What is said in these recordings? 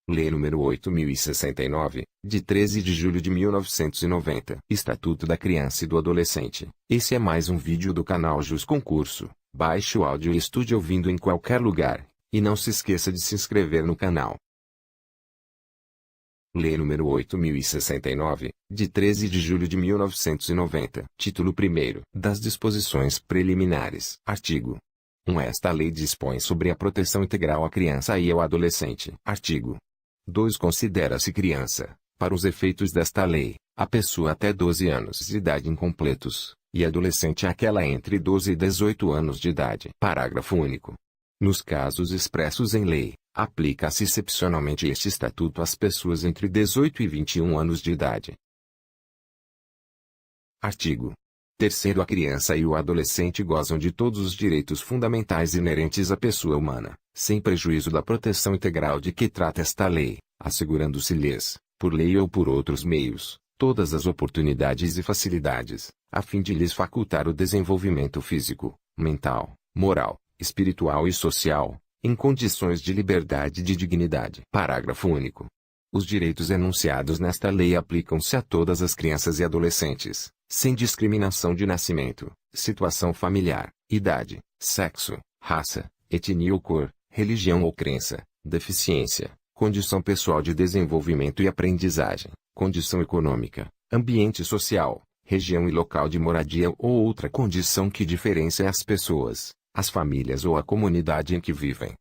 Lei nº 8.069, de 13 de julho de 1990. Estatuto da Criança e do Adolescente. Esse é mais um vídeo do canal Jus Concurso. Baixe o áudio e estude ouvindo em qualquer lugar. E não se esqueça de se inscrever no canal. Lei nº 8.069, de 13 de julho de 1990. Título 1º. Das disposições preliminares. Artigo 1. Esta lei dispõe sobre a proteção integral à criança e ao adolescente. Artigo 2. Considera-se criança, para os efeitos desta lei, a pessoa até 12 anos de idade incompletos, e adolescente aquela entre 12 e 18 anos de idade. Parágrafo único. Nos casos expressos em lei, aplica-se excepcionalmente este estatuto às pessoas entre 18 e 21 anos de idade. Artigo 3º. A criança e o adolescente gozam de todos os direitos fundamentais inerentes à pessoa humana, sem prejuízo da proteção integral de que trata esta lei, assegurando-se-lhes, por lei ou por outros meios, todas as oportunidades e facilidades, a fim de lhes facultar o desenvolvimento físico, mental, moral, espiritual e social, em condições de liberdade e de dignidade. Parágrafo único. Os direitos enunciados nesta lei aplicam-se a todas as crianças e adolescentes, sem discriminação de nascimento, situação familiar, idade, sexo, raça, etnia ou cor, religião ou crença, deficiência, condição pessoal de desenvolvimento e aprendizagem, condição econômica, ambiente social, região e local de moradia ou outra condição que diferencie as pessoas, as famílias ou a comunidade em que vivem.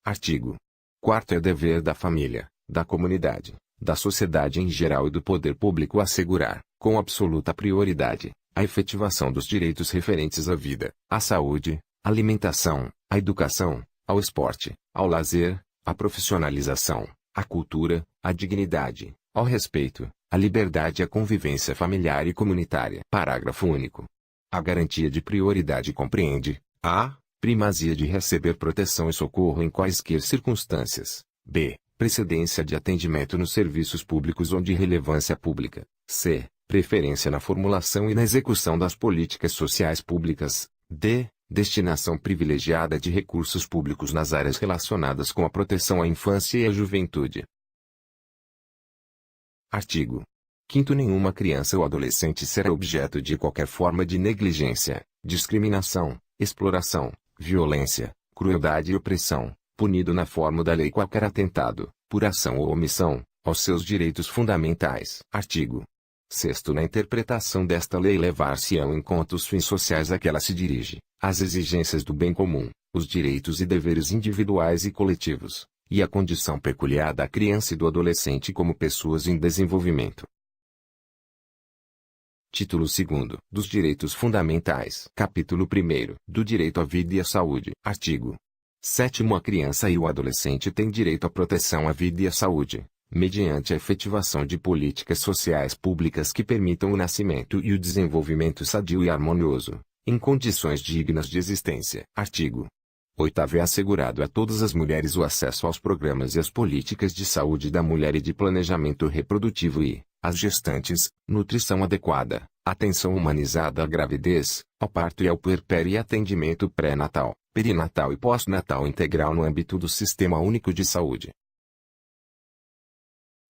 Artigo 4º. É dever da família, da comunidade, da sociedade em geral e do poder público assegurar, com absoluta prioridade, a efetivação dos direitos referentes à vida, à saúde, à alimentação, à educação, ao esporte, ao lazer, à profissionalização, à cultura, à dignidade, ao respeito, à liberdade e à convivência familiar e comunitária. Parágrafo único. A garantia de prioridade compreende: a. Primazia de receber proteção e socorro em quaisquer circunstâncias. b. Precedência de atendimento nos serviços públicos ou de relevância pública. c. Preferência na formulação e na execução das políticas sociais públicas. d. Destinação privilegiada de recursos públicos nas áreas relacionadas com a proteção à infância e à juventude. Artigo 5º. Nenhuma criança ou adolescente será objeto de qualquer forma de negligência, discriminação, exploração, violência, crueldade e opressão, punido na forma da lei qualquer atentado, por ação ou omissão, aos seus direitos fundamentais. Artigo 6º. Na interpretação desta lei levar-se-ão em conta os fins sociais a que ela se dirige, as exigências do bem comum, os direitos e deveres individuais e coletivos, e a condição peculiar da criança e do adolescente como pessoas em desenvolvimento. Título 2º. Dos Direitos Fundamentais. Capítulo 1º. Do Direito à Vida e à Saúde. Artigo 7º. A criança e o adolescente têm direito à proteção à vida e à saúde, mediante a efetivação de políticas sociais públicas que permitam o nascimento e o desenvolvimento sadio e harmonioso, em condições dignas de existência. Artigo 8º. É assegurado a todas as mulheres o acesso aos programas e às políticas de saúde da mulher e de planejamento reprodutivo e, às gestantes, nutrição adequada, atenção humanizada à gravidez, ao parto e ao puerpério e atendimento pré-natal, perinatal e pós-natal integral no âmbito do Sistema Único de Saúde.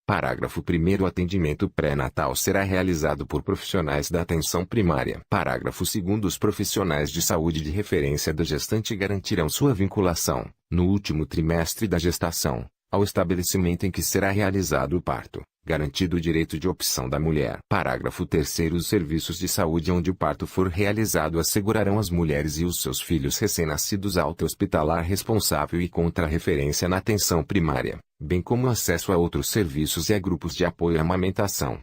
Parágrafo 1º. O atendimento pré-natal será realizado por profissionais da atenção primária. Parágrafo 2º. Os profissionais de saúde de referência da gestante garantirão sua vinculação, no último trimestre da gestação, ao estabelecimento em que será realizado o parto, garantido o direito de opção da mulher. Parágrafo 3º. Os serviços de saúde onde o parto for realizado assegurarão às mulheres e os seus filhos recém-nascidos alta hospitalar responsável e contra-referência na atenção primária, bem como acesso a outros serviços e a grupos de apoio à amamentação.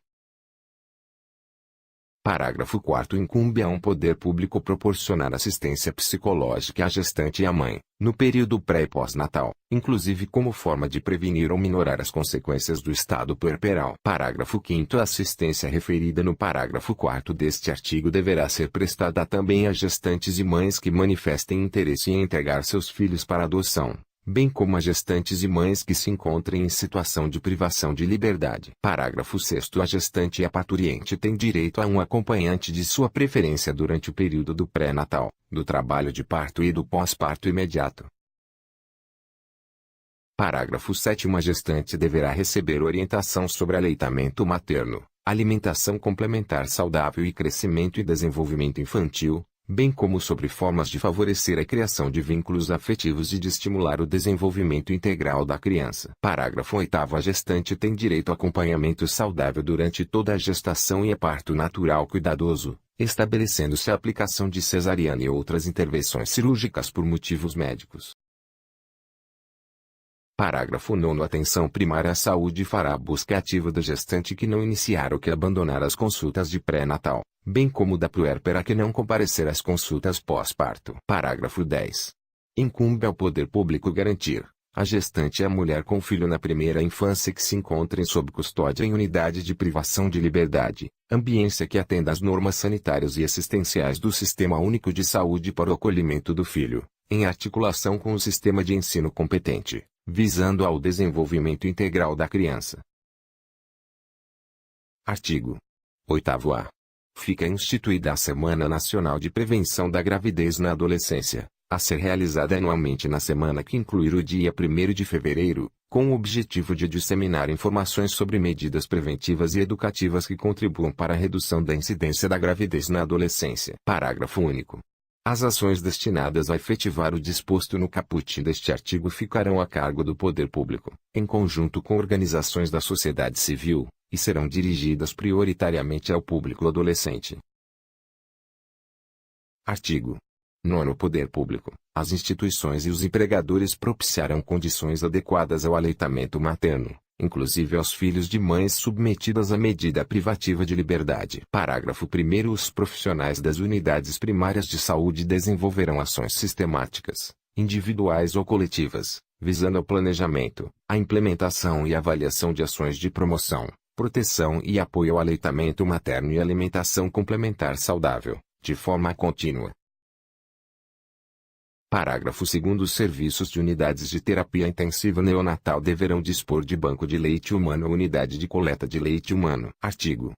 Parágrafo 4º. Incumbe a um poder público proporcionar assistência psicológica à gestante e à mãe, no período pré e pós-natal, inclusive como forma de prevenir ou minorar as consequências do estado puerperal. Parágrafo 5º. A assistência referida no parágrafo 4º deste artigo deverá ser prestada também a gestantes e mães que manifestem interesse em entregar seus filhos para adoção, bem como a gestantes e mães que se encontrem em situação de privação de liberdade. Parágrafo 6º. A gestante e a parturiente têm direito a um acompanhante de sua preferência durante o período do pré-natal, do trabalho de parto e do pós-parto imediato. Parágrafo 7º. Uma gestante deverá receber orientação sobre aleitamento materno, alimentação complementar saudável e crescimento e desenvolvimento infantil, bem como sobre formas de favorecer a criação de vínculos afetivos e de estimular o desenvolvimento integral da criança. Parágrafo 8º. A gestante tem direito a acompanhamento saudável durante toda a gestação e a parto natural cuidadoso, estabelecendo-se a aplicação de cesariana e outras intervenções cirúrgicas por motivos médicos. Parágrafo 9º. Atenção primária à saúde fará a busca ativa da gestante que não iniciar ou que abandonar as consultas de pré-natal, bem como da puérpera que não comparecer às consultas pós-parto. Parágrafo 10. Incumbe ao poder público garantir a gestante e a mulher com filho na primeira infância que se encontrem sob custódia em unidade de privação de liberdade, ambiência que atenda às normas sanitárias e assistenciais do Sistema Único de Saúde para o acolhimento do filho, em articulação com o sistema de ensino competente, visando ao desenvolvimento integral da criança. Artigo 8º-A. Fica instituída a Semana Nacional de Prevenção da Gravidez na Adolescência, a ser realizada anualmente na semana que incluir o dia 1º de fevereiro, com o objetivo de disseminar informações sobre medidas preventivas e educativas que contribuam para a redução da incidência da gravidez na adolescência. Parágrafo único. As ações destinadas a efetivar o disposto no caput deste artigo ficarão a cargo do poder público, em conjunto com organizações da sociedade civil, e serão dirigidas prioritariamente ao público adolescente. Artigo 9º. O poder público, as instituições e os empregadores propiciarão condições adequadas ao aleitamento materno, inclusive aos filhos de mães submetidas à medida privativa de liberdade. Parágrafo 1º. Os profissionais das unidades primárias de saúde desenvolverão ações sistemáticas, individuais ou coletivas, visando ao planejamento, a implementação e avaliação de ações de promoção, proteção e apoio ao aleitamento materno e alimentação complementar saudável, de forma contínua. Parágrafo 2º. Os serviços de unidades de terapia intensiva neonatal deverão dispor de banco de leite humano ou unidade de coleta de leite humano. Artigo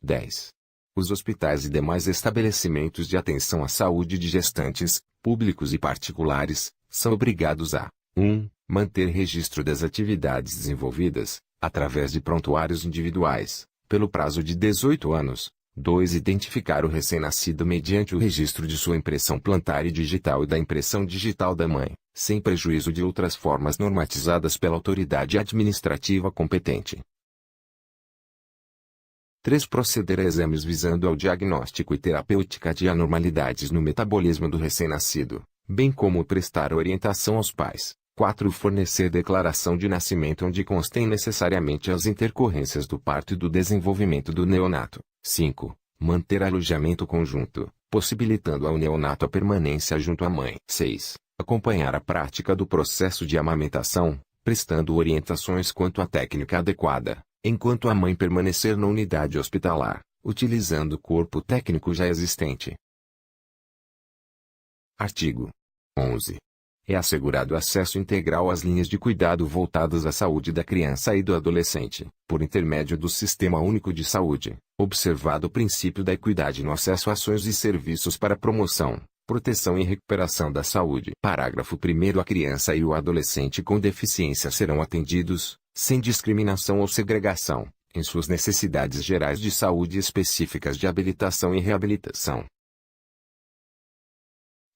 10. Os hospitais e demais estabelecimentos de atenção à saúde de gestantes, públicos e particulares, são obrigados a 1. Manter registro das atividades desenvolvidas, através de prontuários individuais, pelo prazo de 18 anos. 2. Identificar o recém-nascido mediante o registro de sua impressão plantar e digital e da impressão digital da mãe, sem prejuízo de outras formas normatizadas pela autoridade administrativa competente. 3. Proceder a exames visando ao diagnóstico e terapêutica de anormalidades no metabolismo do recém-nascido, bem como prestar orientação aos pais. 4. Fornecer declaração de nascimento onde constem necessariamente as intercorrências do parto e do desenvolvimento do neonato. 5. Manter alojamento conjunto, possibilitando ao neonato a permanência junto à mãe. 6. Acompanhar a prática do processo de amamentação, prestando orientações quanto à técnica adequada, enquanto a mãe permanecer na unidade hospitalar, utilizando o corpo técnico já existente. Artigo 11. É assegurado acesso integral às linhas de cuidado voltadas à saúde da criança e do adolescente, por intermédio do Sistema Único de Saúde, observado o princípio da equidade no acesso a ações e serviços para promoção, proteção e recuperação da saúde. Parágrafo 1º. A criança e o adolescente com deficiência serão atendidos, sem discriminação ou segregação, em suas necessidades gerais de saúde específicas de habilitação e reabilitação.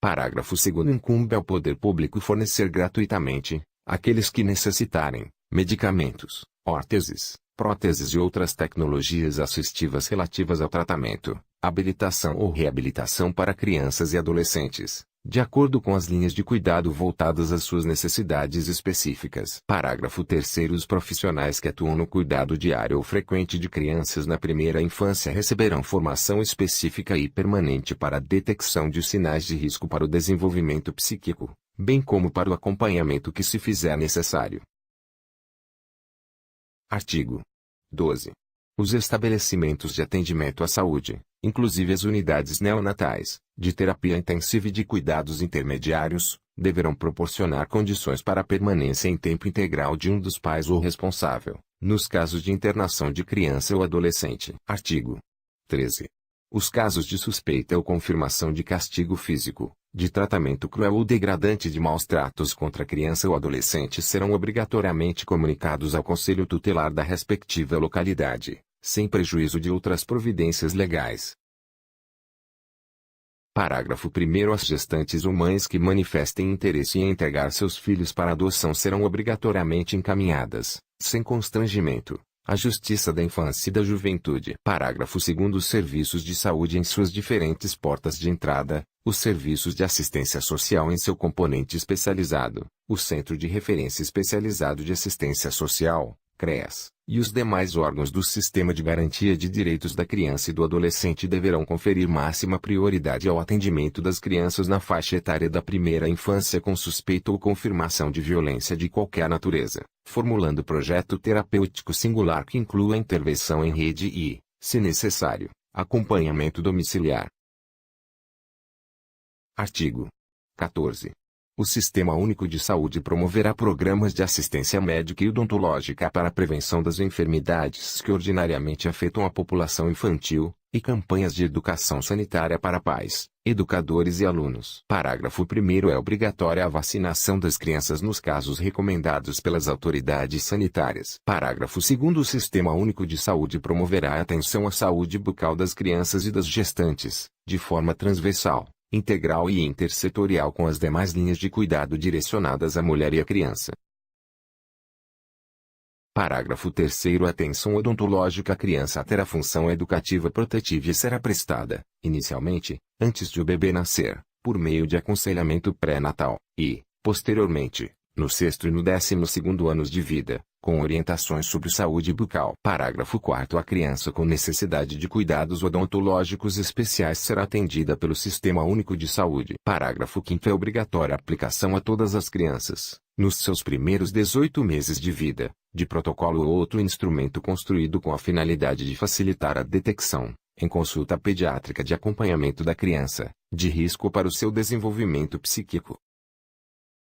Parágrafo 2º. Incumbe ao poder público fornecer gratuitamente, àqueles que necessitarem, medicamentos, órteses, próteses e outras tecnologias assistivas relativas ao tratamento, habilitação ou reabilitação para crianças e adolescentes, de acordo com as linhas de cuidado voltadas às suas necessidades específicas. Parágrafo 3º. Os profissionais que atuam no cuidado diário ou frequente de crianças na primeira infância receberão formação específica e permanente para a detecção de sinais de risco para o desenvolvimento psíquico, bem como para o acompanhamento que se fizer necessário. Artigo 12. Os estabelecimentos de atendimento à saúde, inclusive as unidades neonatais, de terapia intensiva e de cuidados intermediários, deverão proporcionar condições para a permanência em tempo integral de um dos pais ou responsável, nos casos de internação de criança ou adolescente. Artigo 13. Os casos de suspeita ou confirmação de castigo físico, de tratamento cruel ou degradante de maus tratos contra criança ou adolescente serão obrigatoriamente comunicados ao Conselho Tutelar da respectiva localidade, sem prejuízo de outras providências legais. Parágrafo 1º. As gestantes ou mães que manifestem interesse em entregar seus filhos para adoção serão obrigatoriamente encaminhadas, sem constrangimento, à Justiça da Infância e da Juventude. Parágrafo 2º. Os serviços de saúde em suas diferentes portas de entrada, os serviços de assistência social em seu componente especializado, o Centro de Referência Especializado de Assistência Social, CREAS, e os demais órgãos do Sistema de Garantia de Direitos da Criança e do Adolescente deverão conferir máxima prioridade ao atendimento das crianças na faixa etária da primeira infância com suspeita ou confirmação de violência de qualquer natureza, formulando projeto terapêutico singular que inclua intervenção em rede e, se necessário, acompanhamento domiciliar. Artigo 14. O Sistema Único de Saúde promoverá programas de assistência médica e odontológica para a prevenção das enfermidades que ordinariamente afetam a população infantil, e campanhas de educação sanitária para pais, educadores e alunos. Parágrafo 1º. É obrigatória a vacinação das crianças nos casos recomendados pelas autoridades sanitárias. Parágrafo 2º. O Sistema Único de Saúde promoverá a atenção à saúde bucal das crianças e das gestantes, de forma transversal, integral e intersetorial com as demais linhas de cuidado direcionadas à mulher e à criança. Parágrafo 3º. A atenção odontológica à criança terá função educativa protetiva e será prestada, inicialmente, antes de o bebê nascer, por meio de aconselhamento pré-natal, e, posteriormente, no 6º e no 12º anos de vida, com orientações sobre saúde bucal. Parágrafo 4º. A criança com necessidade de cuidados odontológicos especiais será atendida pelo Sistema Único de Saúde. Parágrafo 5º. É obrigatória a aplicação a todas as crianças, nos seus primeiros 18 meses de vida, de protocolo ou outro instrumento construído com a finalidade de facilitar a detecção, em consulta pediátrica de acompanhamento da criança, de risco para o seu desenvolvimento psíquico,